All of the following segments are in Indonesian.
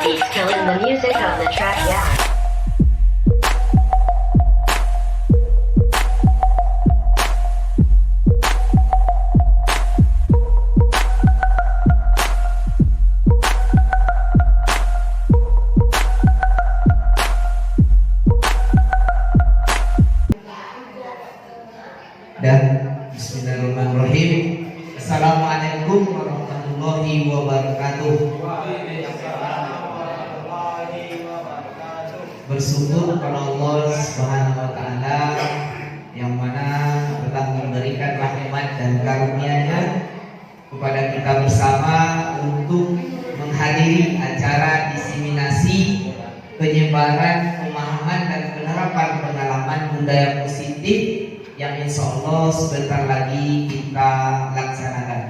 beats killing the music on the track, yeah. Dan bismillahirrahmanirrahim. Assalamualaikum warahmatullahi wabarakatuh. Bersyukur kepada Allah Subhanahu wa taala yang mana telah memberikan rahmat dan karunia-Nya kepada kita bersama untuk menghadiri acara diseminasi penyebaran pemahaman dan penerapan pengalaman budaya positif yang insya Allah sebentar lagi kita laksanakan.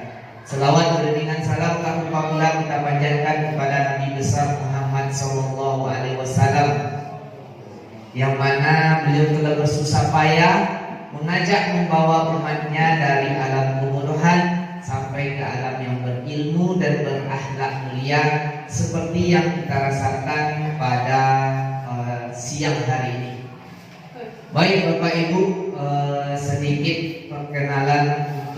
Selawat beriringan salam pula kita panjatkan kepada Nabi besar Muhammad Sallallahu Alaihi Wasallam, yang mana beliau telah bersusah payah mengajak membawa umatnya dari alam kebodohan sampai ke alam yang berilmu dan berakhlak mulia, seperti yang kita rasakan pada siang hari ini. Baik Bapak Ibu, sedikit perkenalan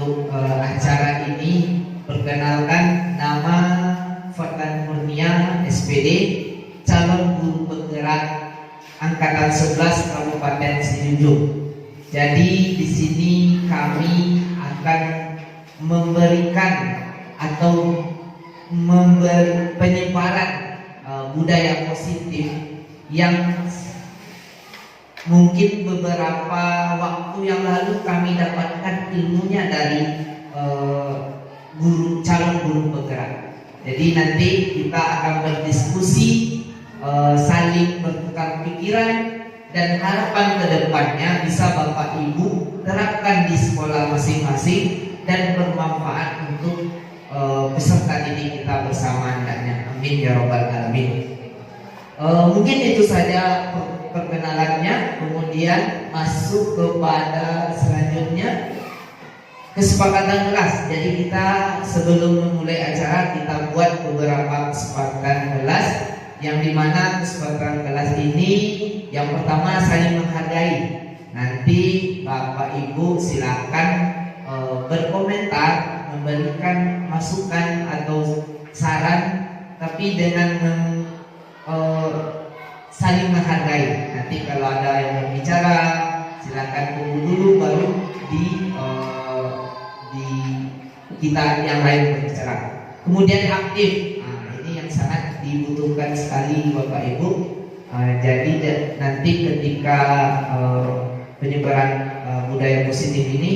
untuk acara ini. Perkenalkan, nama Fatan Murnia SPD, calon guru penggerak angkatan 11 Kabupaten Sijunjung. Jadi di sini kami akan memberikan atau memberi penyebaran budaya positif yang mungkin beberapa waktu yang lalu kami dapatkan ilmunya dari calon guru penggerak. Jadi nanti kita akan berdiskusi, saling bertukar pikiran, dan harapan kedepannya bisa Bapak Ibu terapkan di sekolah masing-masing dan bermanfaat untuk peserta didik kita bersama hendaknya. Amin ya robbal alamin. Mungkin itu saja perkenalannya, kemudian masuk kepada selanjutnya kesepakatan kelas. Jadi kita sebelum memulai acara kita buat beberapa kesepakatan kelas, yang dimana kesepakatan kelas ini yang pertama saling menghargai. Nanti Bapak Ibu silakan berkomentar, memberikan masukan atau saran, tapi dengan saling menghargai. Nanti kalau ada yang berbicara silakan tunggu dulu baru di kita yang lain berbicara. Kemudian aktif. Nah, ini yang sangat dibutuhkan sekali Bapak Ibu. Jadi nanti ketika penyebaran budaya positif ini,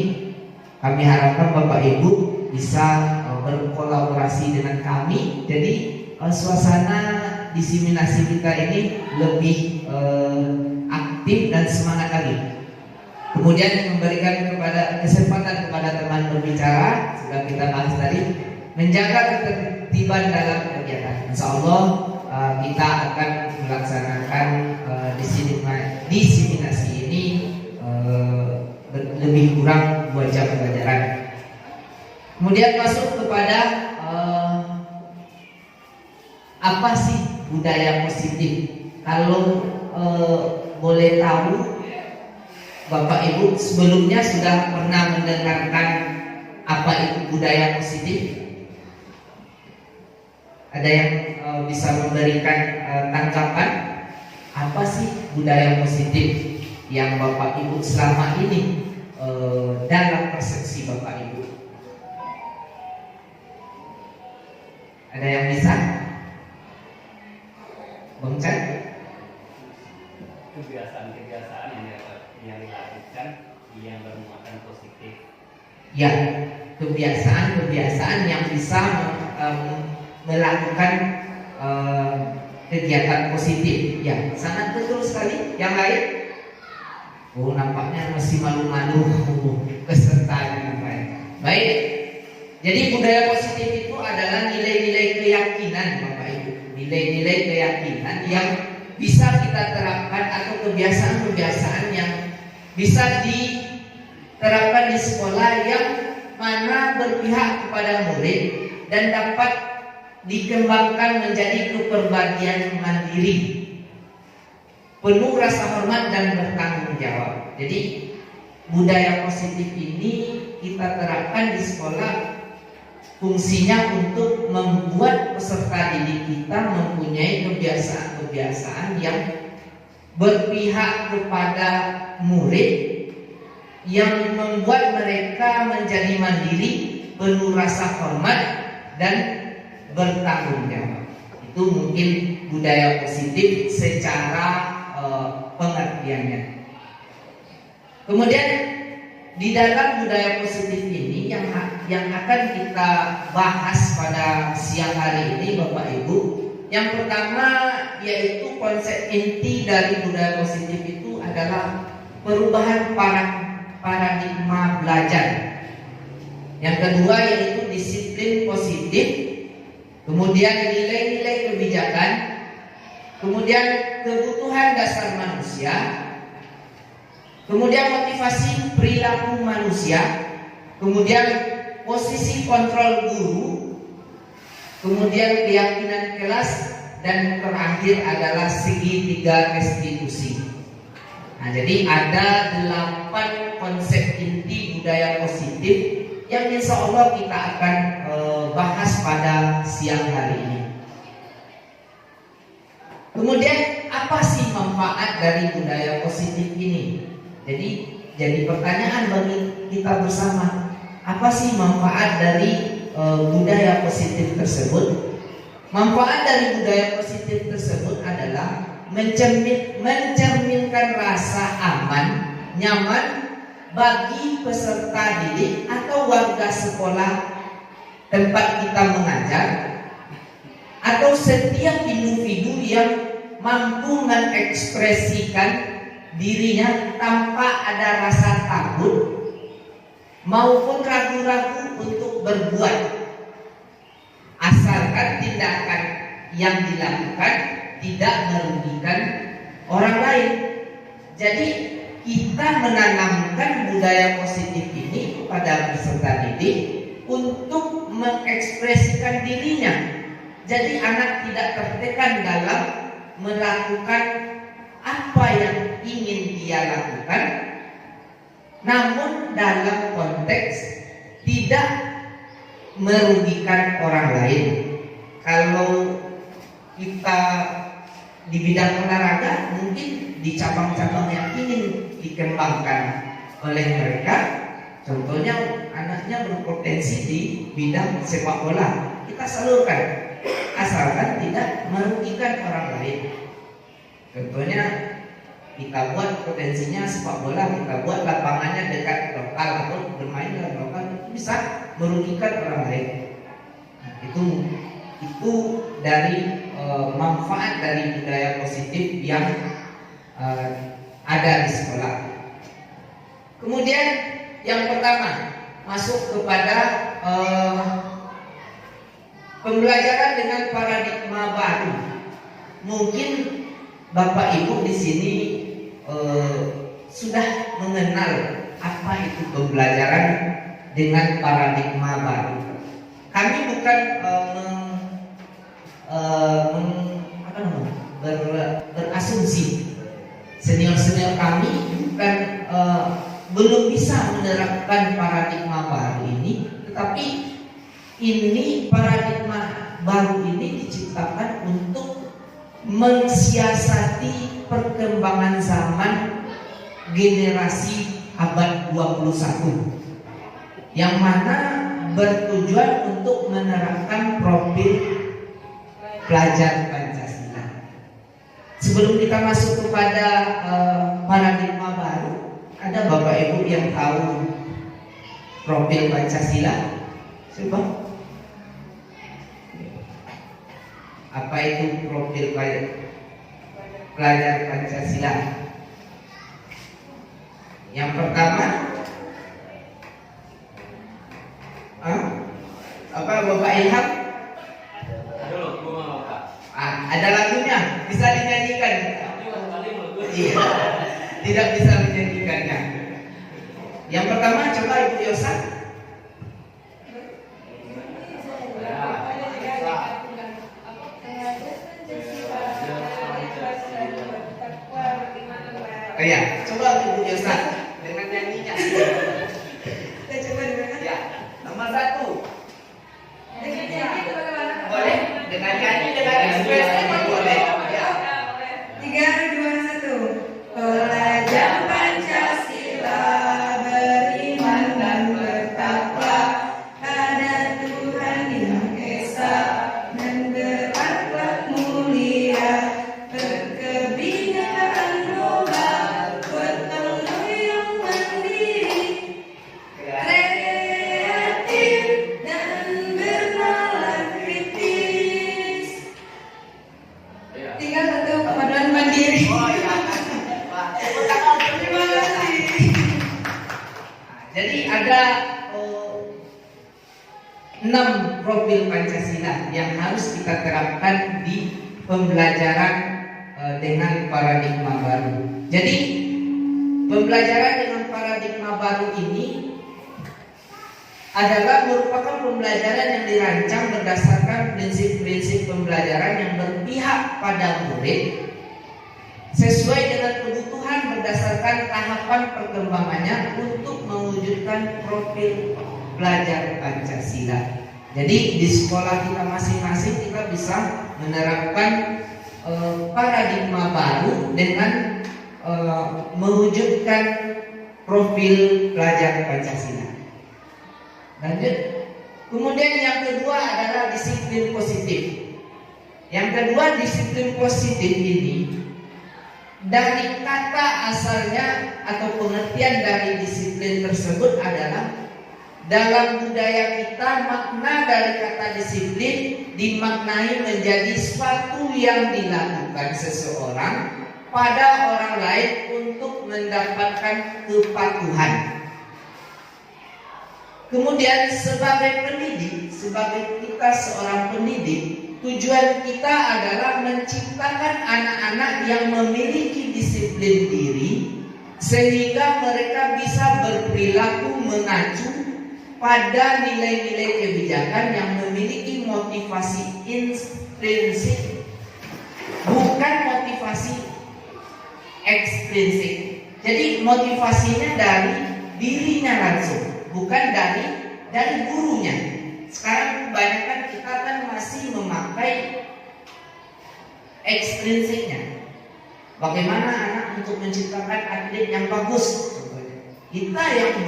kami harapkan Bapak Ibu bisa berkolaborasi dengan kami. Jadi suasana diseminasi kita ini lebih aktif dan semangat lagi. Kemudian memberikan kesempatan kepada teman berbicara, sudah kita bahas tadi, menjaga ketertiban dalam kegiatan. Insya Allah kita akan melaksanakan diseminasi ini lebih kurang 2 jam pelajaran. Kemudian masuk kepada apa sih budaya positif? Kalau boleh tahu, Bapak Ibu sebelumnya sudah pernah mendengarkan apa itu budaya positif? Ada yang bisa memberikan tanggapan apa sih budaya positif yang Bapak Ibu selama ini dalam persepsi Bapak Ibu? Ada yang bisa? Bang Chan? Kebiasaan-kebiasaan yang dilakukan yang bermuatan positif. Ya, kebiasaan-kebiasaan yang bisa melakukan kegiatan positif. Ya, sangat betul sekali. Yang lain? Oh, nampaknya masih malu-malu pesertanya. Baik. Jadi budaya positif itu adalah nilai-nilai keyakinan Bapak Ibu. Nilai-nilai keyakinan yang bisa kita terapkan atau kebiasaan-kebiasaan yang bisa diterapkan di sekolah yang mana berpihak kepada murid dan dapat dikembangkan menjadi kepribadian mandiri, penuh rasa hormat dan bertanggung jawab. Jadi budaya positif ini kita terapkan di sekolah, fungsinya untuk membuat peserta didik kita mempunyai kebiasaan-kebiasaan yang berpihak kepada murid, yang membuat mereka menjadi mandiri, penuh rasa hormat dan bertanggung jawab. Itu mungkin budaya positif secara pengertiannya. Kemudian di dalam budaya positif ini yang akan kita bahas pada siang hari ini, Bapak Ibu, yang pertama yaitu konsep inti dari budaya positif itu adalah perubahan paradigma belajar. Yang kedua yaitu disiplin positif, kemudian nilai-nilai kebijakan, kemudian kebutuhan dasar manusia, kemudian motivasi perilaku manusia, kemudian posisi kontrol guru, kemudian keyakinan kelas, dan terakhir adalah segitiga restitusi. Nah, jadi ada 8 konsep inti budaya positif yang insya Allah kita akan bahas pada siang hari ini. Kemudian apa sih manfaat dari budaya positif ini? Jadi pertanyaan bagi kita bersama, apa sih manfaat dari budaya positif tersebut? Manfaat dari budaya positif tersebut adalah mencerminkan rasa aman, nyaman bagi peserta didik atau warga sekolah tempat kita mengajar, atau setiap individu yang mampu mengekspresikan dirinya tanpa ada rasa takut maupun ragu-ragu untuk berbuat, asalkan tindakan yang dilakukan tidak merugikan orang lain. Jadi kita menanamkan budaya positif ini kepada peserta didik untuk mengekspresikan dirinya. Jadi anak tidak tertekan dalam melakukan apa yang ingin dia lakukan, namun dalam konteks tidak merugikan orang lain. Kalau kita di bidang olahraga, mungkin di cabang-cabang yang ingin dikembangkan oleh mereka, contohnya anaknya berpotensi di bidang sepak bola, kita salurkan asalkan tidak merugikan orang lain. Contohnya kita buat potensinya sepak bola, kita buat lapangannya dekat lokal atau bermain dalam lokal, itu bisa merugikan orang lain. Nah, itu dari manfaat dari budaya positif yang ada di sekolah. Kemudian yang pertama masuk kepada pembelajaran dengan paradigma baru. Mungkin Bapak Ibu di sini sudah mengenal apa itu pembelajaran dengan paradigma baru. Kami bukan berasumsi. Senior-senior kami bukan belum bisa menerapkan paradigma baru ini, tetapi ini paradigma baru ini diciptakan untuk mensiasati perkembangan zaman generasi abad 21, yang mana bertujuan untuk menerapkan profil pelajar Pancasila. Sebelum kita masuk kepada paradigma baru, ada Bapak Ibu yang tahu profil Pancasila? Coba. Apa itu profil pelajar Pancasila? Yang pertama, apa Bapak Ilham? Ada lagunya, bisa dinyanyikan? Iya, tidak bisa menyanyikannya. Yang pertama, coba Ibu Yosa. Ya, coba Ibu Yosa dengan nyanyinya. Kita coba dulu. Ya, nomor 1. Dengan nyanyi itu bagaimana? Boleh dengan nyanyi dengan ekspresi boleh. Ya. 3, 2, 1. Pelajar Pancasila beriman dan bertakwa pada Tuhan yang esa dan berakhlak mulia, berkebinekaan global, gotong royong mandiri, kreatif dan bernalar kritis. Tinggal satu kemajuan mandiri. Oh ya. Wah, tepuk tangan. Terima kasih. Jadi ada 6 profil Pancasila yang harus kita terapkan di pembelajaran dengan paradigma baru. Jadi pembelajaran dengan paradigma baru ini adalah merupakan pembelajaran yang dirancang berdasarkan prinsip-prinsip pembelajaran yang berpihak pada murid sesuai dengan kebutuhan berdasarkan tahapan perkembangannya untuk mewujudkan profil pelajar Pancasila. Jadi di sekolah kita masing-masing kita bisa menerapkan paradigma baru dengan mewujudkan profil pelajar Pancasila. Lanjut. Kemudian yang kedua adalah disiplin positif. Yang kedua, disiplin positif ini dari kata asalnya atau pengertian dari disiplin tersebut adalah dalam budaya kita makna dari kata disiplin dimaknai menjadi suatu yang dilakukan seseorang pada orang lain untuk mendapatkan kepatuhan. Kemudian sebagai pendidik, sebagai kita seorang pendidik, tujuan kita adalah menciptakan anak-anak yang memiliki disiplin diri sehingga mereka bisa berperilaku mengacu pada nilai-nilai kebijakan yang memiliki motivasi intrinsik, bukan motivasi ekstrinsik. Jadi motivasinya dari dirinya langsung, bukan dari gurunya. Sekarang kebanyakan kita kan masih memakai ekstrinsiknya. Bagaimana anak untuk menciptakan atlet yang bagus? Kita yang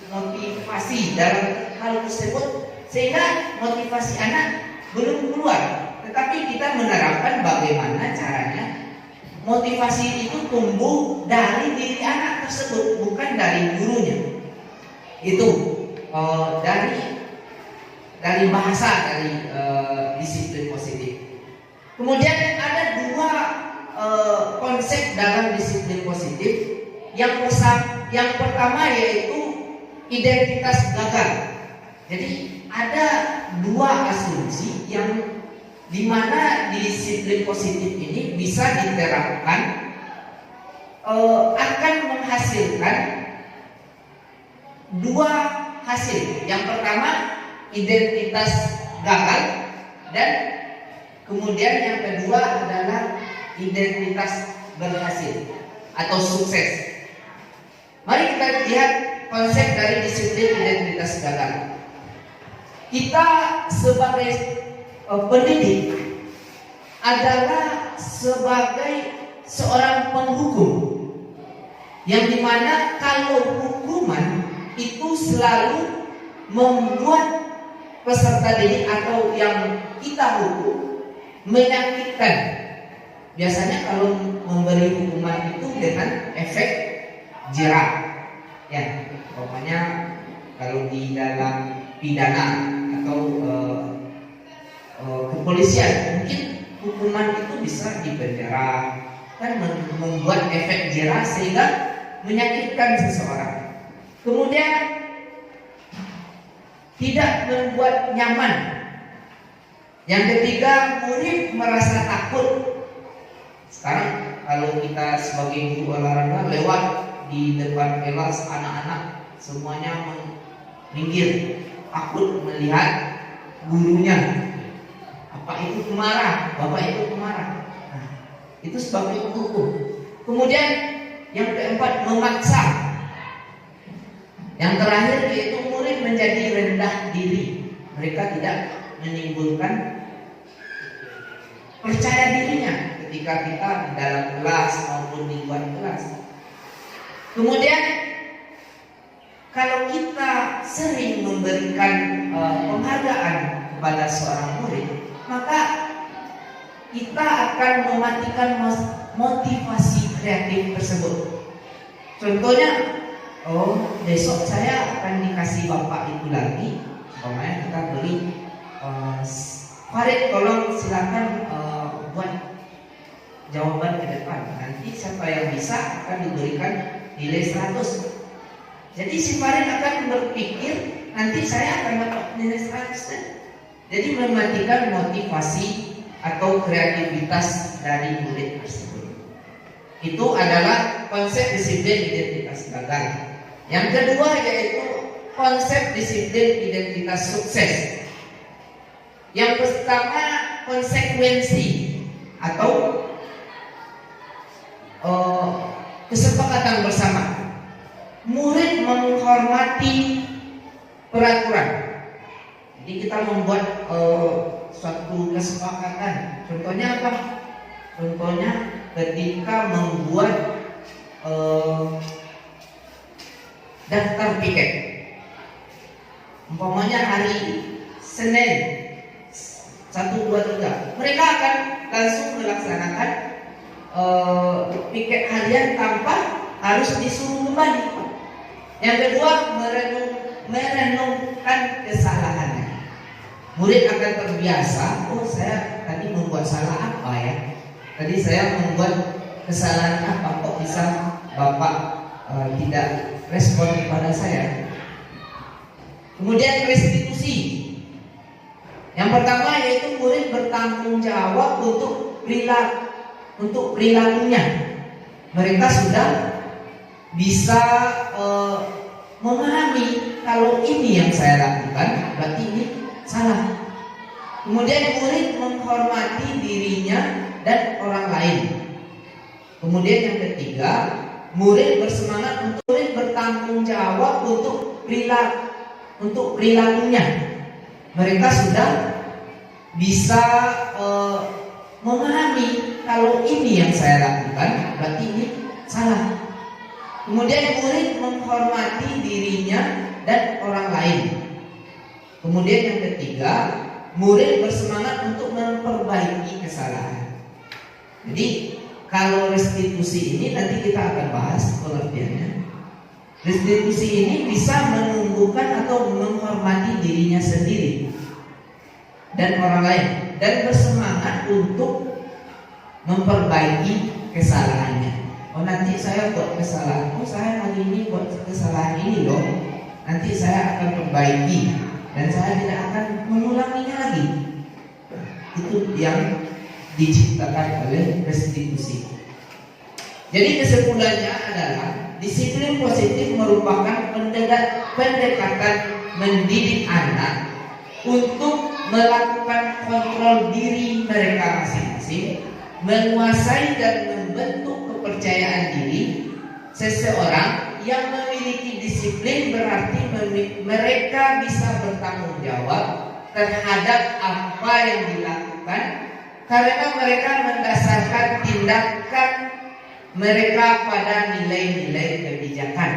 bermotivasi dalam hal tersebut sehingga motivasi anak belum keluar. Tetapi kita menerapkan bagaimana caranya motivasi itu tumbuh dari diri anak tersebut, bukan dari gurunya. Itu dari bahasa dari disiplin positif. Kemudian ada 2 konsep dalam disiplin positif. Yang pertama yaitu identitas gagal. Jadi ada 2 asumsi yang dimana disiplin positif ini bisa diterapkan akan menghasilkan 2 hasil. Yang pertama identitas gagal dan kemudian yang kedua adalah identitas berhasil atau sukses. Mari kita lihat konsep dari disiplin identitas gagal. Kita sebagai pendidik adalah sebagai seorang penghukum yang dimana kalau hukuman itu selalu membuat peserta didik atau yang kita hukum menyakitkan. Biasanya kalau memberi hukuman itu dengan efek jerah, ya, pokoknya kalau di dalam pidana atau kepolisian mungkin hukuman itu bisa dipenjara, kan membuat efek jerah sehingga menyakitkan seseorang. Kemudian tidak membuat nyaman. Yang ketiga, murid merasa takut. Sekarang kalau kita sebagai guru olahraga lewat di depan kelas, anak-anak semuanya minggir, takut melihat gurunya. Bapak itu pemarah, bapak itu pemarah. Nah, Itu sebagai hukum. Kemudian yang keempat, memaksa. Yang terakhir yaitu murid menjadi rendah diri. Mereka tidak menimbulkan percaya dirinya ketika kita di dalam kelas maupun di luar kelas. Kemudian kalau kita sering memberikan penghargaan kepada seorang murid, maka kita akan mematikan motivasi kreatif tersebut. Contohnya, besok saya akan dikasih bapak itu lagi. Umpamanya kita beli Farid, tolong silakan buat jawaban ke depan. Nanti siapa yang bisa akan diberikan nilai 100. Jadi si Farid akan berpikir nanti saya akan dapat nilai 100. Jadi mematikan motivasi atau kreativitas dari murid tersebut. Itu adalah konsep disiplin identitas gagal. Yang kedua yaitu konsep disiplin identitas sukses. Yang pertama, konsekuensi atau kesepakatan bersama. Murid menghormati peraturan. Jadi kita membuat suatu kesepakatan. Contohnya apa? Contohnya ketika membuat daftar piket. Umpamanya hari Senin 1, 2, 3, mereka akan langsung melaksanakan piket harian tanpa harus disuruh kembali. Yang kedua, merenungkan kesalahannya. Murid akan terbiasa, saya tadi membuat salah apa ya? Tadi saya membuat kesalahan apa, kok bisa Bapak tidak respon kepada saya? Kemudian restitusi. Yang pertama yaitu murid bertanggung jawab untuk perilakunya. Mereka sudah bisa memahami kalau ini yang saya lakukan berarti ini salah. Kemudian murid menghormati dirinya dan orang lain. Kemudian yang ketiga, murid bersemangat untuk bertanggung jawab untuk perilakunya. Mereka sudah bisa memahami kalau ini yang saya lakukan berarti ini salah. Kemudian murid menghormati dirinya dan orang lain. Kemudian yang ketiga, murid bersemangat untuk memperbaiki kesalahan. Jadi kalau restitusi ini nanti kita akan bahas pengertiannya. Restitusi ini bisa menumbuhkan atau menghormati dirinya sendiri dan orang lain, dan bersemangat untuk memperbaiki kesalahannya. Nanti saya buat kesalahan, saya hari ini buat kesalahan ini loh, nanti saya akan perbaiki dan saya tidak akan mengulanginya lagi. Itu yang diciptakan oleh restitusi. Jadi kesimpulannya adalah disiplin positif merupakan pendekatan mendidik anak untuk melakukan kontrol diri mereka masing-masing, menguasai dan membentuk kepercayaan diri. Seseorang yang memiliki disiplin berarti mereka bisa bertanggung jawab terhadap apa yang dilakukan karena mereka mendasarkan tindakan mereka pada nilai-nilai kebijakan.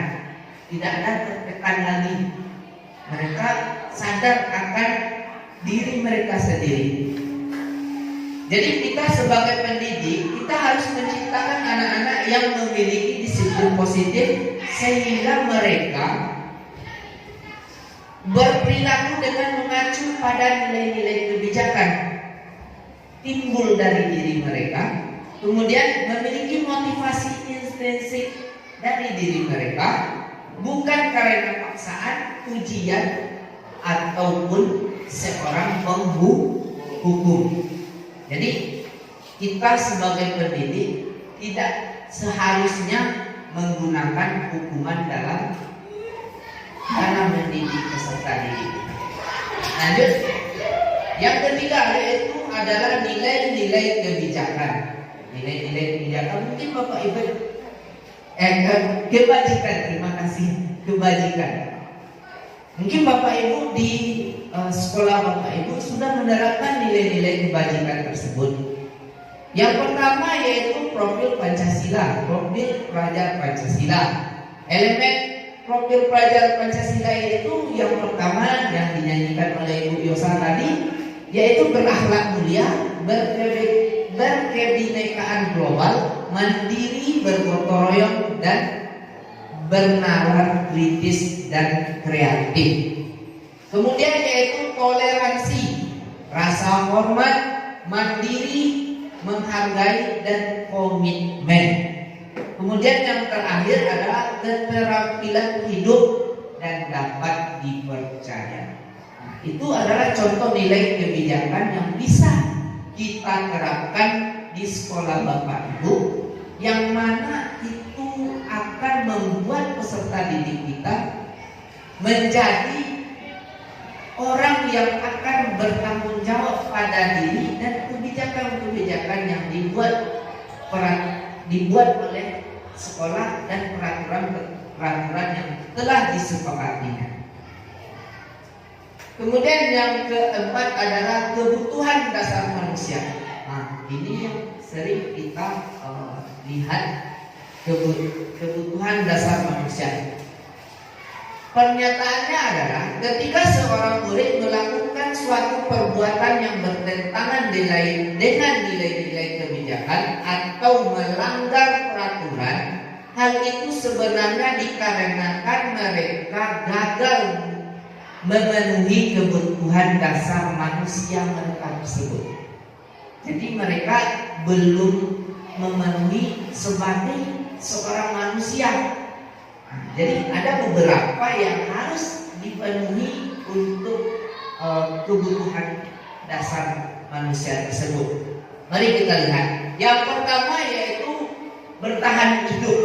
Tidak ada tertekan lagi. Mereka sadar akan diri mereka sendiri. Jadi kita sebagai pendidik, kita harus menciptakan anak-anak yang memiliki disiplin positif sehingga mereka berperilaku dengan mengacu pada nilai-nilai kebijakan timbul dari diri mereka. Kemudian memiliki motivasi intrinsik dari diri mereka, bukan karena paksaan, ujian, ataupun seorang penghukum. Jadi kita sebagai pendidik tidak seharusnya menggunakan hukuman dalam mendidik peserta didik. Lanjut. Yang ketiga yaitu adalah nilai-nilai kebijakan. nilai-nilai kebijakan mungkin Bapak Ibu kebajikan, terima kasih, kebajikan. Mungkin Bapak Ibu di sekolah Bapak Ibu sudah menerapkan nilai-nilai kebajikan tersebut. Yang pertama yaitu profil Pancasila, profil pelajar Pancasila. Elemen profil pelajar Pancasila itu yang pertama yang dinyanyikan oleh Ibu Yosa tadi, yaitu berakhlak mulia, berkebinekaan global, mandiri, bergotong royong, dan bernalar kritis dan kreatif. Kemudian yaitu toleransi, rasa hormat, mandiri, menghargai, dan komitmen. Kemudian yang terakhir adalah keterampilan hidup dan dapat dipercaya. Nah, itu adalah contoh nilai kebijakan yang bisa kita terapkan di sekolah Bapak Ibu, yang mana itu akan membuat peserta didik kita menjadi orang yang akan bertanggung jawab pada diri, dan kebijakan-kebijakan yang dibuat oleh sekolah dan peraturan yang telah disepakatinya. Kemudian yang keempat adalah kebutuhan dasar manusia. Nah, ini yang sering kita lihat, kebutuhan dasar manusia. Pernyataannya adalah ketika seorang murid melakukan suatu perbuatan yang bertentangan dengan nilai-nilai kebijakan atau melanggar peraturan, hal itu sebenarnya dikarenakan mereka gagal memenuhi kebutuhan dasar manusia mereka tersebut. Jadi mereka belum memenuhi sebagai seorang manusia. Jadi ada beberapa yang harus dipenuhi untuk kebutuhan dasar manusia tersebut. Mari kita lihat. Yang pertama yaitu bertahan hidup.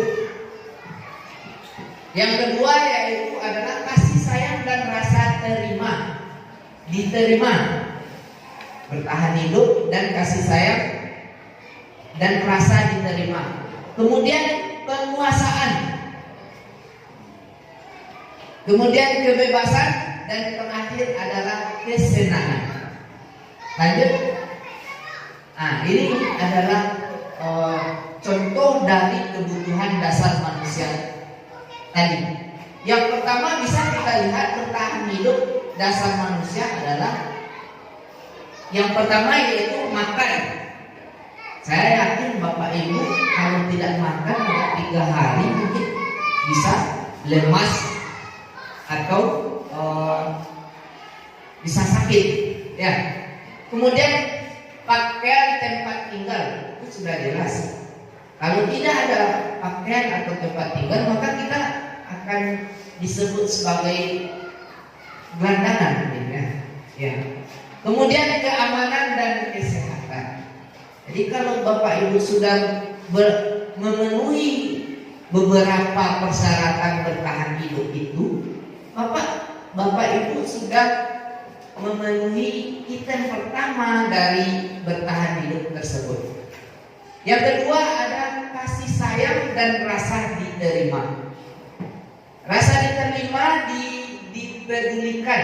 Yang kedua yaitu adalah kasih sayang dan rasa diterima. Bertahan hidup dan kasih sayang dan rasa diterima. Kemudian penguasaan. Kemudian kebebasan, dan terakhir adalah kesenangan. Lanjut. Nah, ini adalah contoh dari kebutuhan dasar manusia tadi. Yang pertama bisa kita lihat bertahan hidup dasar manusia adalah yang pertama yaitu makan. Saya yakin Bapak Ibu kalau tidak makan 3 hari mungkin bisa lemas atau bisa sakit, ya. Kemudian pakaian, tempat tinggal itu sudah jelas. Kalau tidak ada pakaian atau tempat tinggal, maka kita akan disebut sebagai gelandangan, ya. Kemudian keamanan dan kesehatan. Jadi kalau Bapak Ibu sudah memenuhi beberapa persyaratan bertahan hidup itu, Bapak Ibu sudah memenuhi item pertama dari bertahan hidup tersebut. Yang kedua ada kasih sayang dan rasa diterima. Rasa diterima dipedulikan,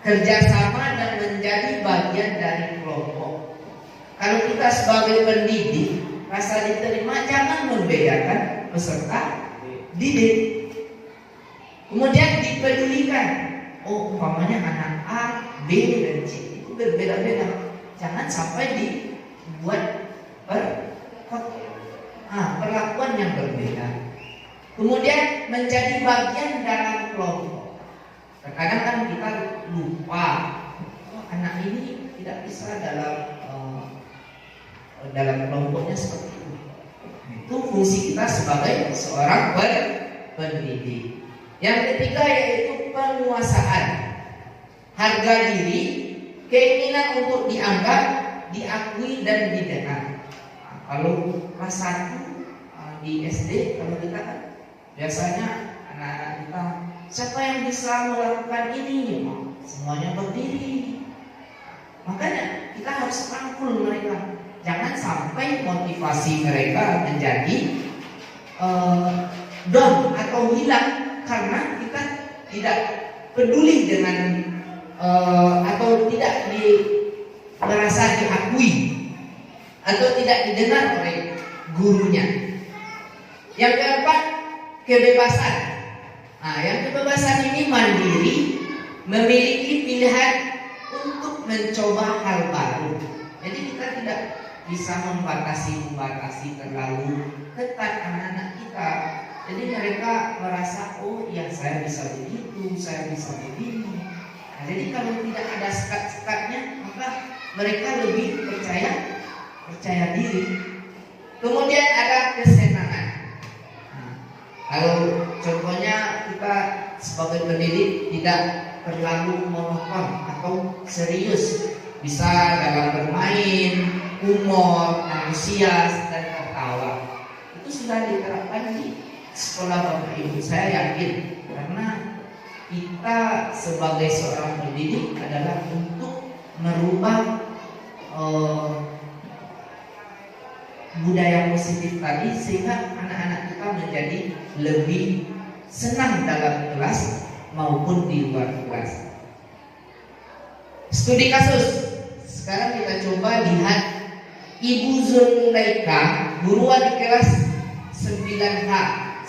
kerjasama, dan menjadi bagian dari kelompok. Kalau kita sebagai pendidik, rasa diterima jangan membedakan peserta didik. Kemudian dipedulikan. Oh, umpamanya anak A, B, dan C itu berbeda-beda. Jangan sampai dibuat perlakuan yang berbeda. Kemudian menjadi bagian dalam kelompok. Terkadang kan kita lupa, anak ini tidak bisa dalam kelompoknya seperti itu. Itu fungsi kita sebagai seorang pendidik. Yang ketiga yaitu penguasaan, harga diri, keinginan untuk dianggap, diakui, dan didengar. Nah, kalau kelas 1 di SD, kalau kita kan biasanya anak-anak kita, siapa yang bisa melakukan ini? Semuanya berdiri. Makanya kita harus rangkul mereka. jangan sampai motivasi mereka menjadi down atau hilang karena kita tidak peduli dengan atau tidak merasa diakui atau tidak didengar oleh gurunya. Yang keempat, kebebasan. Nah, yang kebebasan ini mandiri, memiliki pilihan untuk mencoba hal baru. Jadi kita tidak bisa membatasi terlalu ketat anak-anak kita. Jadi mereka merasa, oh ya saya bisa begitu, saya bisa begini. Nah, jadi kalau tidak ada sekat-sekatnya, maka mereka lebih percaya diri. Kemudian ada kesenangan. Nah, kalau contohnya kita sebagai pendidik tidak terlalu monoton atau serius, bisa dalam bermain, humor, antusias dan tertawa. Itu sudah diterapkan di sekolah Bapak Ibu, saya yakin, karena kita sebagai seorang pendidik adalah untuk merubah budaya positif tadi sehingga anak-anak kita menjadi lebih senang dalam kelas maupun di luar kelas. Studi kasus. Sekarang kita coba lihat Ibu Zulaika, guru di kelas 9H,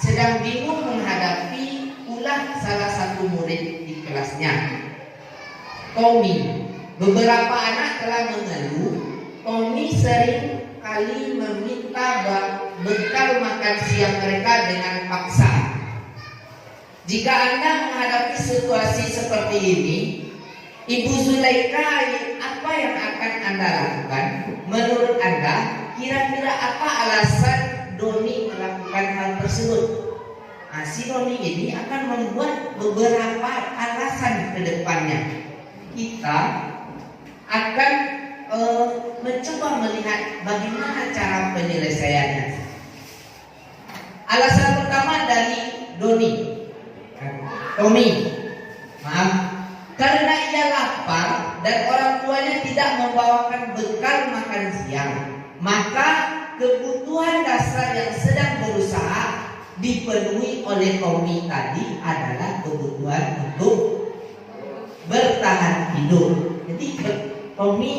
sedang bingung menghadapi ulah salah satu murid di kelasnya, Tommy. Beberapa anak telah mengeluh Tommy sering kali meminta bekal makan siang mereka dengan paksa. Jika Anda menghadapi situasi seperti ini, Ibu Zulaika, apa yang akan Anda lakukan? Menurut Anda, kira-kira apa alasan Doni melakukan hal tersebut? Nah, si Doni ini akan membuat beberapa alasan ke depannya. Kita akan mencoba melihat bagaimana cara penyelesaiannya. Alasan pertama dari Tommy, karena ia lapar dan orang tuanya tidak membawakan bekal makan siang, maka kebutuhan dasar yang sedang berusaha dipenuhi oleh Tommy tadi adalah kebutuhan untuk bertahan hidup. Jadi Tommy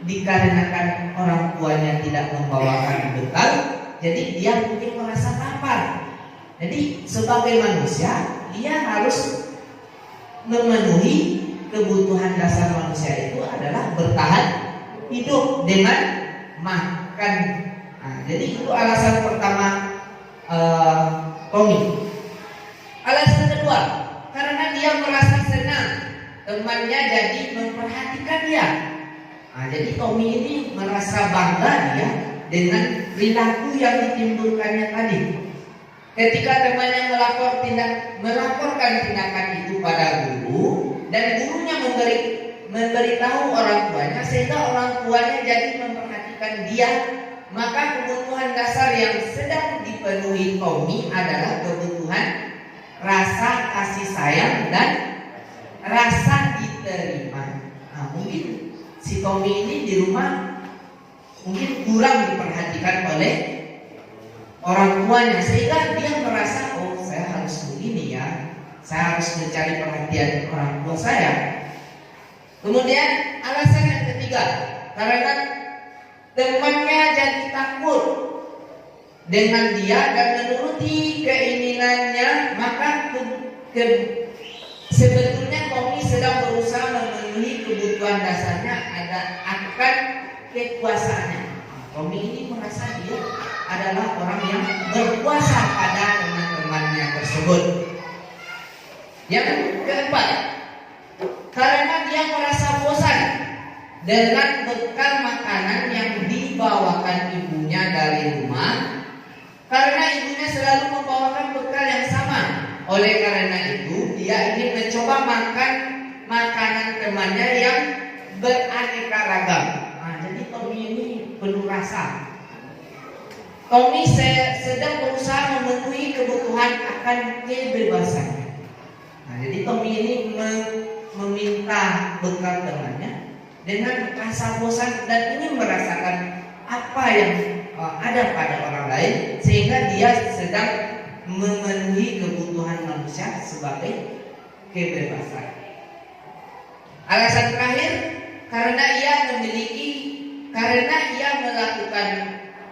dikarenakan orang tuanya tidak membawakan bekal, jadi dia mungkin merasa lapar. Jadi sebagai manusia dia harus memenuhi kebutuhan dasar manusia itu adalah bertahan hidup dengan makan. Nah, jadi itu alasan pertama Tommy. Alasan kedua, karena dia merasa senang temannya jadi memperhatikan dia. Nah, jadi Tommy ini merasa bangga dia dengan perilaku yang ditimbulkannya tadi. Ketika temannya melaporkan tindakan itu pada guru dan gurunya memberitahu orang tuanya sehingga orang tuanya jadi memperhatikan dia, maka kebutuhan dasar yang sedang dipenuhi Tommy adalah kebutuhan rasa kasih sayang dan rasa diterima. Nah, mungkin si Tommy ini di rumah mungkin kurang diperhatikan oleh orang tuanya sehingga dia merasa, oh saya harus begini ya, saya harus mencari perhatian orang tua saya. Kemudian alasan yang ketiga, karena temannya jadi takut dengan dia dan menuruti keinginannya, maka sebetulnya Tommy sedang berusaha memenuhi kebutuhan dasarnya akan kekuasaannya. Tommy ini merasa dia adalah orang yang berkuasa pada teman-temannya tersebut. Yang keempat, karena dia merasa bosan dengan bekal makanan yang dibawakan ibunya dari rumah, karena ibunya selalu membawakan bekal yang sama. Oleh karena itu, dia ingin mencoba makan makanan temannya yang beraneka ragam. Nah, jadi Tommy ini penuh rasa. Tommy sedang berusaha memenuhi kebutuhan akan kebebasannya. Nah, jadi Tommy ini meminta bekal temannya dengan rasa bosan dan ingin merasakan apa yang ada pada orang lain, sehingga dia sedang memenuhi kebutuhan manusia sebagai kebebasan. Alasan terakhir, karena ia melakukan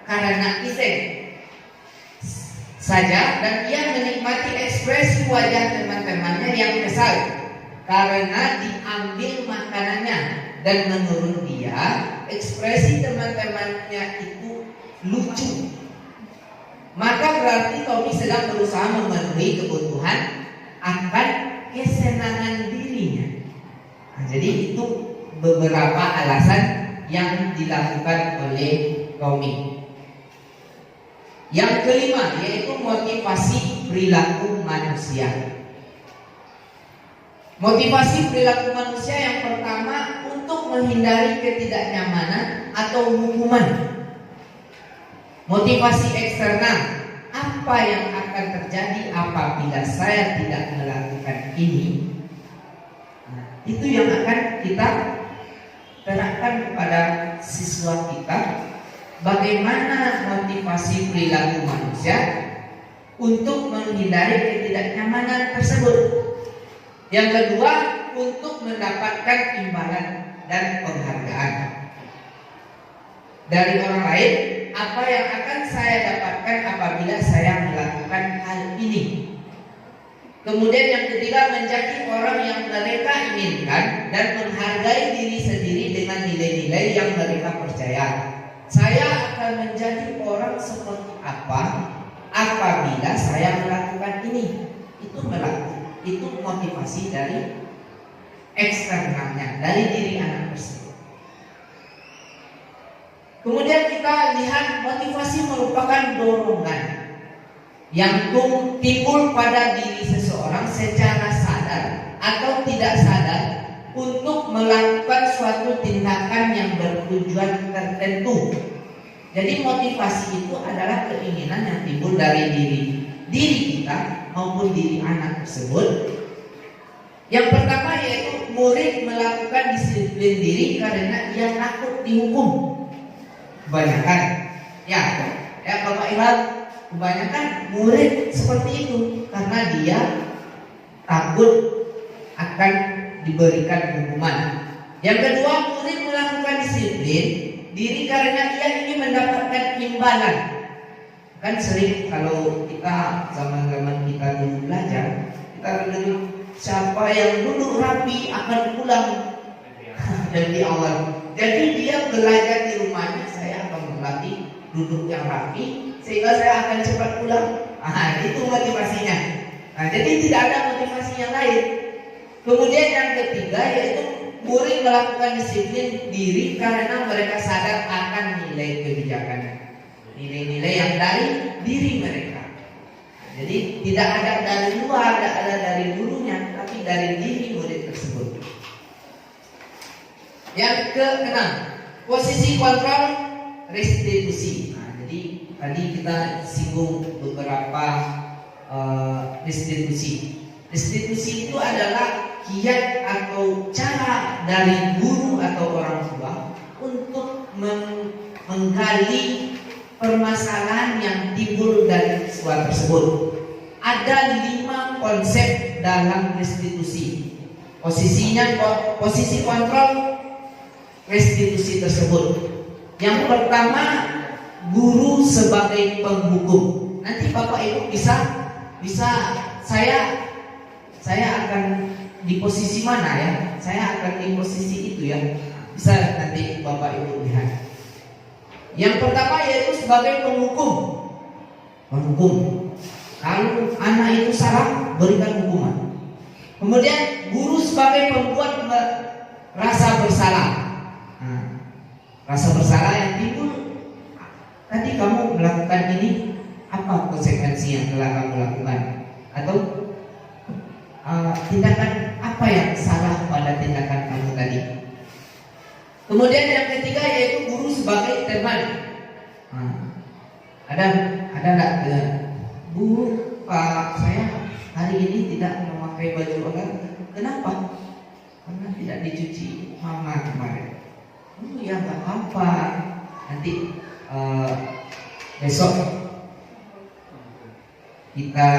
karena iseng saja, dan ia menikmati ekspresi wajah teman-temannya yang kesal karena diambil makanannya, dan menurut dia ekspresi teman-temannya itu lucu. Maka berarti Tommy sedang berusaha memenuhi kebutuhan akan kesenangan dirinya. Nah, jadi itu beberapa alasan yang dilakukan oleh Tommy. Yang kelima yaitu motivasi perilaku manusia. Motivasi perilaku manusia yang pertama untuk menghindari ketidaknyamanan atau hukuman. Motivasi eksternal, apa yang akan terjadi apabila saya tidak melakukan ini? Nah, itu yang akan kita terapkan kepada siswa kita. Bagaimana motivasi perilaku manusia untuk menghindari ketidaknyamanan tersebut. Yang kedua, untuk mendapatkan imbalan dan penghargaan dari orang lain. Apa yang akan saya dapatkan apabila saya melakukan hal ini? Kemudian yang ketiga, menjadi orang yang mereka inginkan dan menghargai diri sendiri dengan nilai-nilai yang mereka percaya. Saya akan menjadi orang seperti apa apabila saya melakukan ini? Itu motivasi dari eksternalnya, dari diri anak tersebut. Kemudian kita lihat motivasi merupakan dorongan yang timbul pada diri seseorang secara sadar atau tidak sadar untuk melakukan suatu tindakan yang bertujuan tertentu. Jadi motivasi itu adalah keinginan yang timbul dari diri kita maupun diri anak tersebut. Yang pertama yaitu murid melakukan disiplin diri karena ia takut dihukum. Kebanyakan, ya Bapak Ilham, kebanyakan murid seperti itu karena dia takut akan diberikan hukuman. Yang kedua, murid melakukan disiplin diri karena ia ingin mendapatkan imbalan. Kan sering kalau kita zaman-zaman kita dulu belajar, kita dengar siapa yang duduk rapi akan pulang dari awal. Jadi dia belajar di rumahnya, saya akan melatih duduk yang rapi sehingga saya akan cepat pulang. Itu motivasinya. Nah, jadi tidak ada motivasi yang lain. Kemudian yang ketiga yaitu murid melakukan disiplin diri karena mereka sadar akan nilai kebijakannya, nilai-nilai yang dari diri mereka. Jadi tidak ada dari luar, tidak ada dari gurunya, tapi dari diri murid tersebut. Yang keenam, posisi kontrol restitusi. Nah, jadi tadi kita singgung beberapa restitusi. Restitusi itu adalah kiat atau cara dari guru atau orang tua untuk menggali permasalahan yang timbul dari siswa tersebut. Ada 5 konsep dalam restitusi. Posisi kontrol restitusi tersebut. Yang pertama, guru sebagai penghukum. Nanti Bapak Ibu bisa saya akan di posisi mana ya? Saya akan di posisi itu ya. Bisa nanti Bapak Ibu lihat. Yang pertama yaitu sebagai penghukum. Kalau anak itu salah, berikan hukuman. Kemudian guru sebagai pembuat rasa bersalah. Rasa bersalah yang timbul, tadi kamu melakukan ini, apa konsekuensi yang telah kamu lakukan? Atau tindakan apa yang salah pada tindakan kamu tadi? Kemudian yang ketiga yaitu guru sebagai teman. Ada enggak Bu, Pak, saya hari ini tidak memakai baju olahraga. Kenapa? Karena tidak dicuci mama kemarin. Ya nggak apa-apa. Nanti besok kita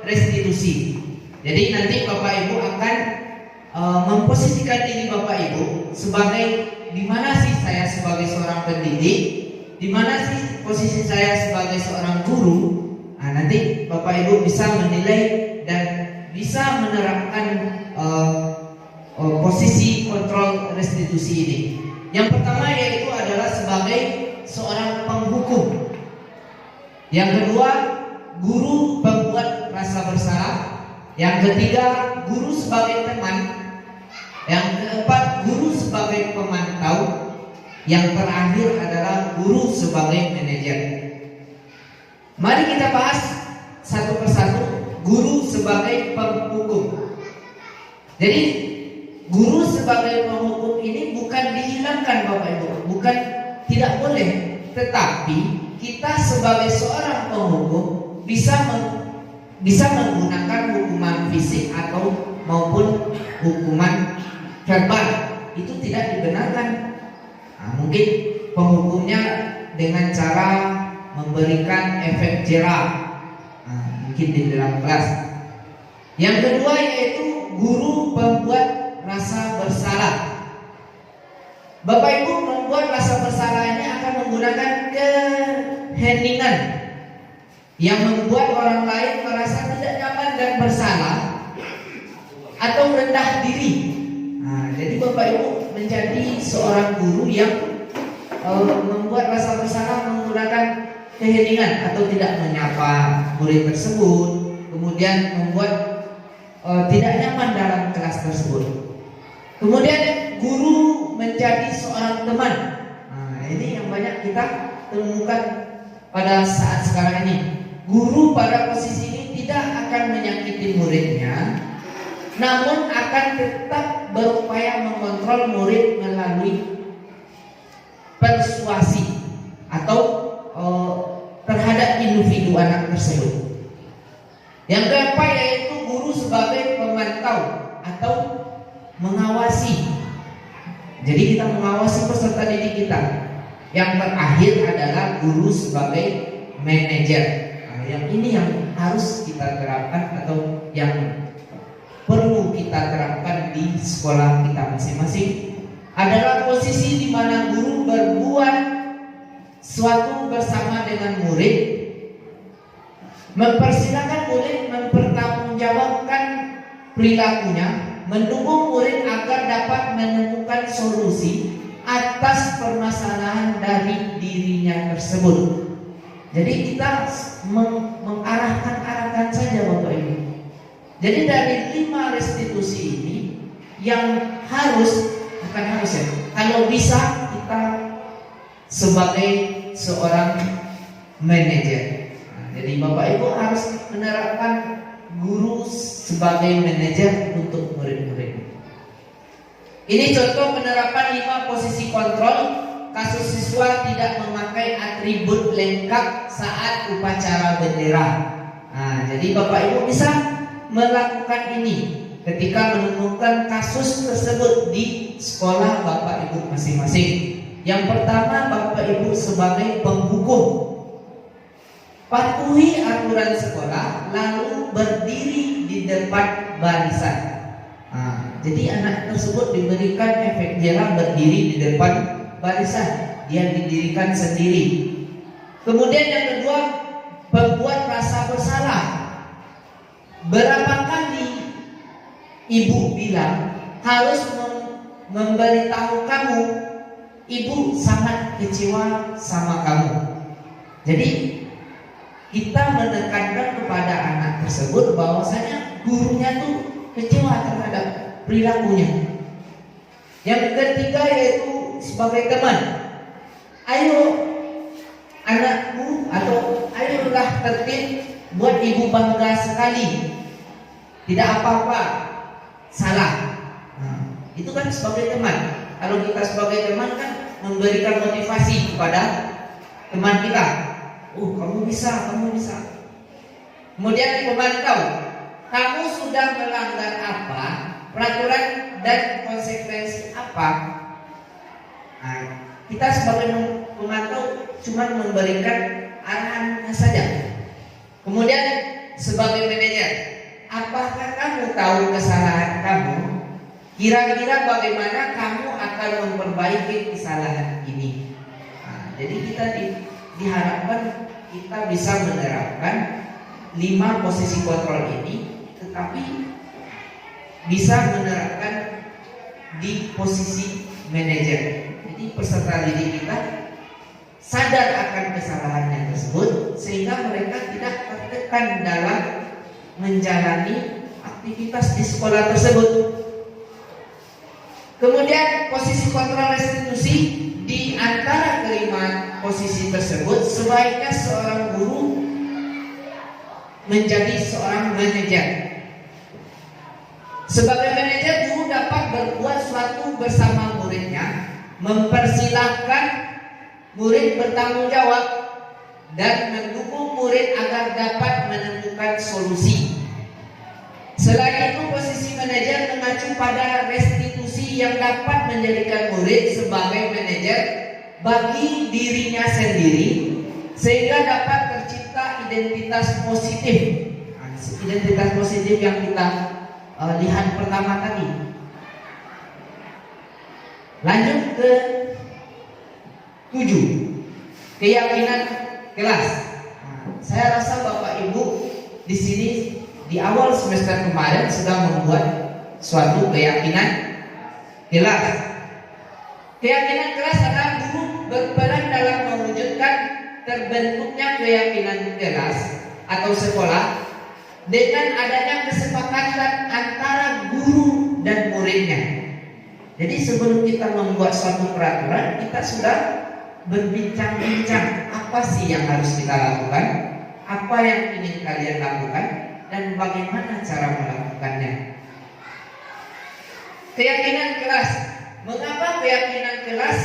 restitusi. Jadi nanti Bapak Ibu akan memposisikan diri Bapak Ibu sebagai di mana sih saya sebagai seorang pendidik, di mana sih posisi saya sebagai seorang guru. Nah, nanti Bapak Ibu bisa menilai dan bisa menerapkan posisi kontrol restitusi ini. Yang pertama yaitu adalah sebagai seorang penghukum. Yang kedua, guru pembuat rasa bersalah. Yang ketiga, guru sebagai teman. Yang keempat, guru sebagai pemantau. Yang terakhir adalah guru sebagai manajer. Mari kita bahas satu persatu guru sebagai penghukum. Jadi guru sebagai penghukum ini bukan dihilangkan Bapak Ibu, bukan tidak boleh, tetapi kita sebagai seorang penghukum bisa menggunakan hukuman fisik atau maupun hukuman verbal. Itu tidak dibenarkan. Nah, mungkin penghukumnya dengan cara memberikan efek jerah, mungkin di dalam kelas. Yang kedua yaitu guru pembuat rasa bersalah. Bapak Ibu membuat rasa bersalah ini akan menggunakan keheningan yang membuat orang lain merasa tidak nyaman dan bersalah atau rendah diri. Nah, jadi Bapak Ibu menjadi seorang guru yang membuat rasa bersalah menggunakan keheningan atau tidak menyapa murid tersebut, kemudian membuat tidak nyaman dalam kelas tersebut. Kemudian guru menjadi seorang teman. Nah, ini yang banyak kita temukan pada saat sekarang ini. Guru pada posisi ini tidak akan menyakiti muridnya, namun akan tetap berupaya mengontrol murid melalui persuasi atau terhadap individu anak tersebut. Yang keempat yaitu guru sebagai pemantau atau mengawasi. Jadi kita mengawasi peserta didik kita. Yang terakhir adalah guru sebagai manajer. Nah, yang ini yang harus kita terapkan atau yang perlu kita terapkan di sekolah kita masing-masing adalah posisi di mana guru berbuat suatu bersama dengan murid, mempersilahkan murid mempertanggungjawabkan perilakunya, mendukung murid agar dapat menemukan solusi atas permasalahan dari dirinya tersebut. Jadi kita mengarahkan saja Bapak Ibu. Jadi dari 5 restitusi ini yang bukan harus ya, kalau bisa kita sebagai seorang manajer. Nah, jadi Bapak Ibu harus menerapkan guru sebagai manajer untuk murid-murid. Ini contoh penerapan 5 posisi kontrol kasus siswa tidak memakai atribut lengkap saat upacara bendera. Nah, jadi Bapak Ibu bisa melakukan ini ketika menemukan kasus tersebut di sekolah Bapak Ibu masing-masing. Yang pertama, Bapak Ibu sebagai penghukum, patuhi aturan sekolah lalu berdiri di depan barisan. Nah, jadi anak tersebut diberikan efek jerah berdiri di depan barisan. Dia didirikan sendiri. Kemudian yang kedua, membuat rasa bersalah. Berapa kali ibu bilang harus memberitahu kamu, ibu sangat kecewa sama kamu. Jadi kita menekankan kepada anak tersebut bahwasanya gurunya tuh kecewa terhadap perilakunya. Yang ketiga yaitu sebagai teman. Ayo anakku atau ayolah tertib, buat ibu bangga sekali. Tidak apa-apa salah. Nah, itu kan sebagai teman. Kalau kita sebagai teman kan memberikan motivasi kepada teman kita. Kamu bisa, kamu bisa. Kemudian pemantau, kamu sudah melanggar apa, peraturan dan konsekuensi apa. Nah, kita sebagai pemantau cuma memberikan arahannya saja. Kemudian sebagai manajer, apakah kamu tahu kesalahan kamu? Kira-kira bagaimana kamu akan memperbaiki kesalahan ini? Nah, jadi kita diharapkan kita bisa menerapkan 5 posisi kontrol ini, tetapi bisa menerapkan di posisi manajer. Jadi peserta didik kita sadar akan kesalahannya tersebut, sehingga mereka tidak tertekan dalam menjalani aktivitas di sekolah tersebut. Kemudian posisi kontrol restitusi, di antara kelima posisi tersebut sebaiknya seorang guru menjadi seorang manajer. Sebagai manajer, guru dapat berbuat sesuatu bersama muridnya, mempersilahkan murid bertanggung jawab, dan mendukung murid agar dapat menemukan solusi. Selain itu, posisi manajer mengacu pada restitusi yang dapat menjadikan murid sebagai manajer bagi dirinya sendiri, sehingga dapat tercipta identitas positif. Nah, identitas positif yang kita lihat pertama tadi. Lanjut ke 7, keyakinan kelas. Nah, saya rasa Bapak Ibu di sini di awal semester kemarin sudah membuat suatu keyakinan kelas. Keyakinan kelas adalah guru berperan dalam mewujudkan terbentuknya keyakinan kelas atau sekolah dengan adanya kesepakatan antara guru dan muridnya. Jadi sebelum kita membuat suatu peraturan, kita sudah berbincang-bincang apa sih yang harus kita lakukan, apa yang ingin kalian lakukan, dan bagaimana cara melakukannya. Keyakinan kelas. Mengapa keyakinan kelas?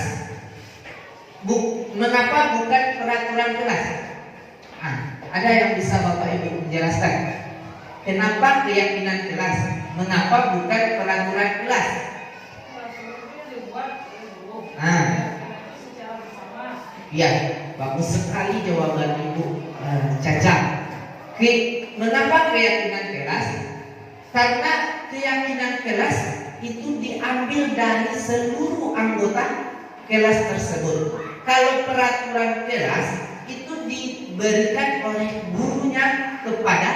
Mengapa bukan peraturan kelas? Ada yang bisa Bapak Ibu menjelaskan? Kenapa keyakinan kelas? Mengapa bukan peraturan kelas? Iya, bagus sekali jawaban Ibu Caca. Mengapa keyakinan kelas? Karena keyakinan kelas itu diambil dari seluruh anggota kelas tersebut. Kalau peraturan kelas itu diberikan oleh gurunya kepada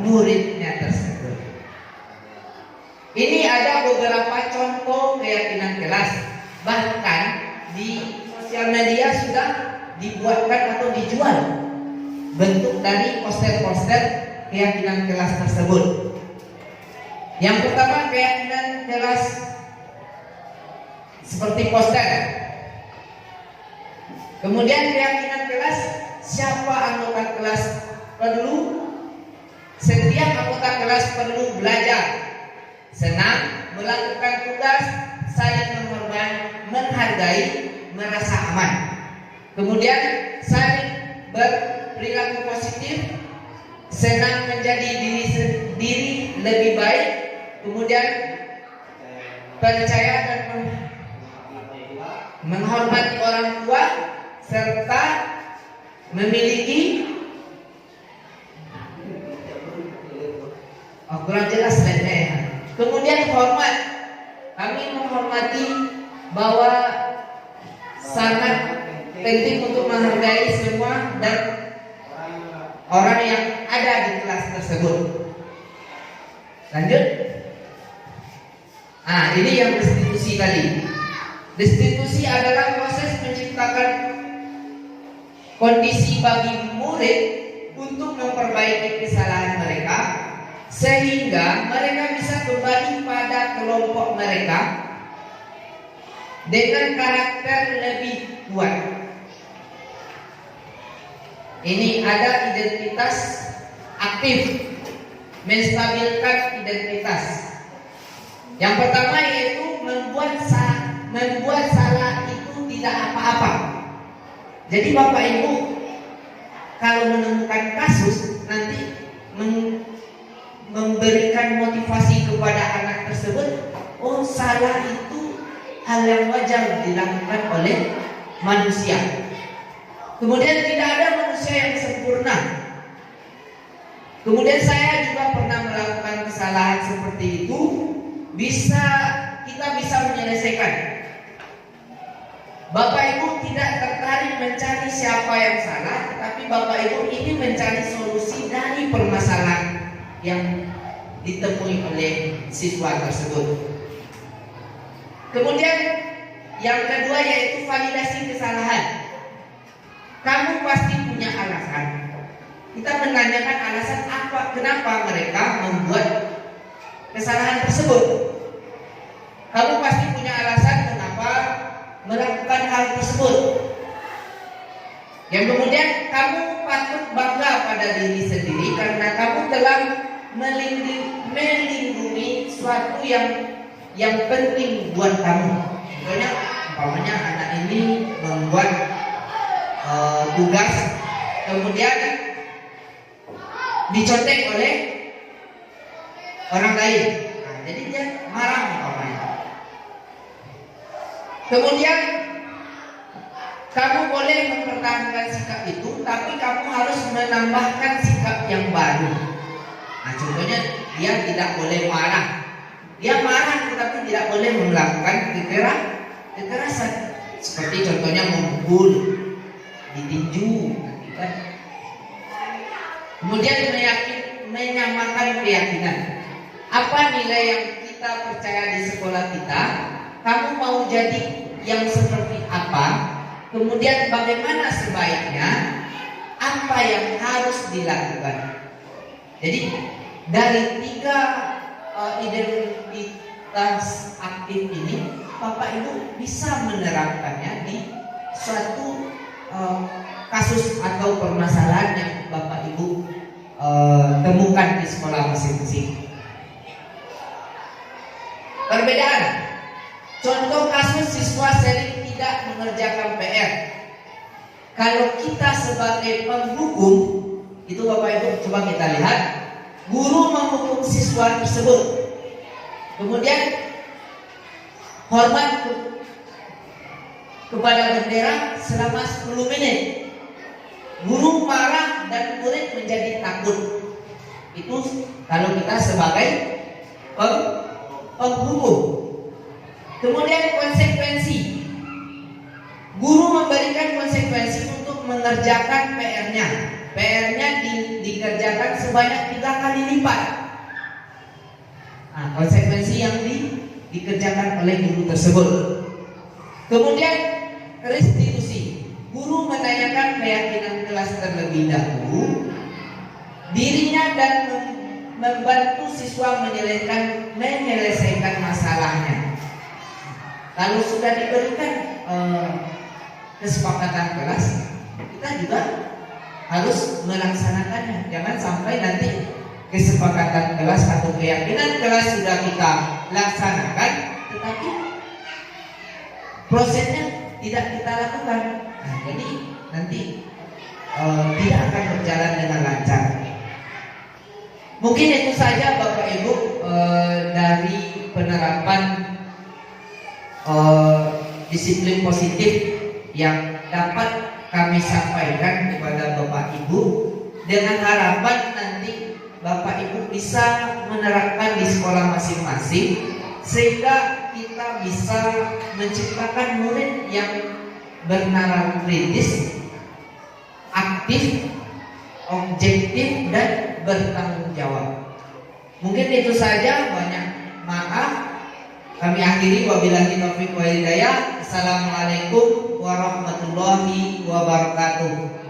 muridnya tersebut. Ini ada beberapa contoh keyakinan kelas. Bahkan di sosial media sudah dibuatkan atau dijual bentuk dari poster-poster keyakinan kelas tersebut. Yang pertama, keyakinan kelas seperti poster. Kemudian keyakinan kelas, siapa anggota kelas perlu, setiap anggota kelas perlu belajar, senang melakukan tugas, saling menghargai, merasa aman. Kemudian saling berperilaku positif, senang menjadi diri lebih baik, kemudian percaya dan menghormati orang tua, serta memiliki kurang jelas ya. Kemudian hormat, kami menghormati bahwa sangat penting untuk menghargai semua dan orang yang ada di kelas tersebut. Lanjut. Ini yang restitusi tadi. Restitusi adalah proses menciptakan kondisi bagi murid untuk memperbaiki kesalahan mereka, sehingga mereka bisa kembali pada kelompok mereka dengan karakter lebih kuat. Ini ada identitas aktif, menstabilkan identitas. Yang pertama yaitu membuat salah itu tidak apa-apa. Jadi Bapak Ibu kalau menemukan kasus, nanti memberikan motivasi kepada anak tersebut, oh salah itu hal yang wajar dilakukan oleh manusia. Kemudian tidak ada manusia yang sempurna. Kemudian saya juga pernah melakukan kesalahan seperti itu. Kita bisa menyelesaikan. Bapak Ibu tidak tertarik mencari siapa yang salah, tetapi Bapak Ibu ini mencari solusi dari permasalahan yang ditemui oleh siswa tersebut. Kemudian yang kedua yaitu validasi kesalahan. Kamu pasti punya alasan. Kita menanyakan alasan kenapa mereka membuat kesalahan tersebut. Kamu pasti punya alasan kenapa melakukan hal tersebut. Yang kemudian kamu patut bangga pada diri sendiri karena kamu telah melindungi sesuatu yang penting buat kamu. Contohnya, umpamanya anak ini membuat tugas, kemudian dicontek oleh orang lain. Nah, jadi dia marah umpamanya. Kemudian kamu boleh mempertahankan sikap itu, tapi kamu harus menambahkan sikap yang baru. Nah, contohnya dia tidak boleh marah. Dia marah tetapi tidak boleh melakukan kekerasan. Seperti contohnya memukul, ditinju, kan? Kemudian menyamakan keyakinan. Apa nilai yang kita percaya di sekolah kita? Kamu mau jadi yang seperti apa? Kemudian bagaimana sebaiknya? Apa yang harus dilakukan? Jadi dari 3 identitas aktif ini, Bapak Ibu bisa menerapkannya di suatu kasus atau permasalahan yang Bapak Ibu temukan di sekolah masing-masing. Perbedaan. Contoh kasus siswa sering tidak mengerjakan PR. Kalau kita sebagai penghukum, itu Bapak Ibu coba kita lihat, guru menghukum siswa tersebut. Kemudian hormat kepada bendera selama 10 menit. Guru marah dan murid menjadi takut. Itu kalau kita sebagai penghukum. Kemudian konsekuensi. Guru memberikan konsekuensi untuk mengerjakan PR-nya. PR-nya dikerjakan sebanyak 3 kali lipat. Nah, konsekuensi yang dikerjakan oleh guru tersebut. Kemudian restitusi. Guru menanyakan keyakinan kelas terlebih dahulu, dirinya dan membantu siswa menyelesaikan masalahnya. Kalau sudah diberikan kesepakatan kelas, kita juga harus melaksanakannya. Jangan sampai nanti kesepakatan kelas atau keyakinan kelas sudah kita laksanakan, tetapi prosesnya tidak kita lakukan. Nah, jadi nanti tidak akan berjalan dengan lancar. Mungkin itu saja Bapak Ibu dari penerapan disiplin positif yang dapat kami sampaikan kepada Bapak Ibu, dengan harapan nanti Bapak Ibu bisa menerapkan di sekolah masing-masing, sehingga kita bisa menciptakan murid yang bernalar kritis, aktif, objektif, dan bertanggung jawab. Mungkin itu saja, banyak maaf. Kami akhiri, wabillahi taufiq wal hidayah. Assalamualaikum warahmatullahi wabarakatuh.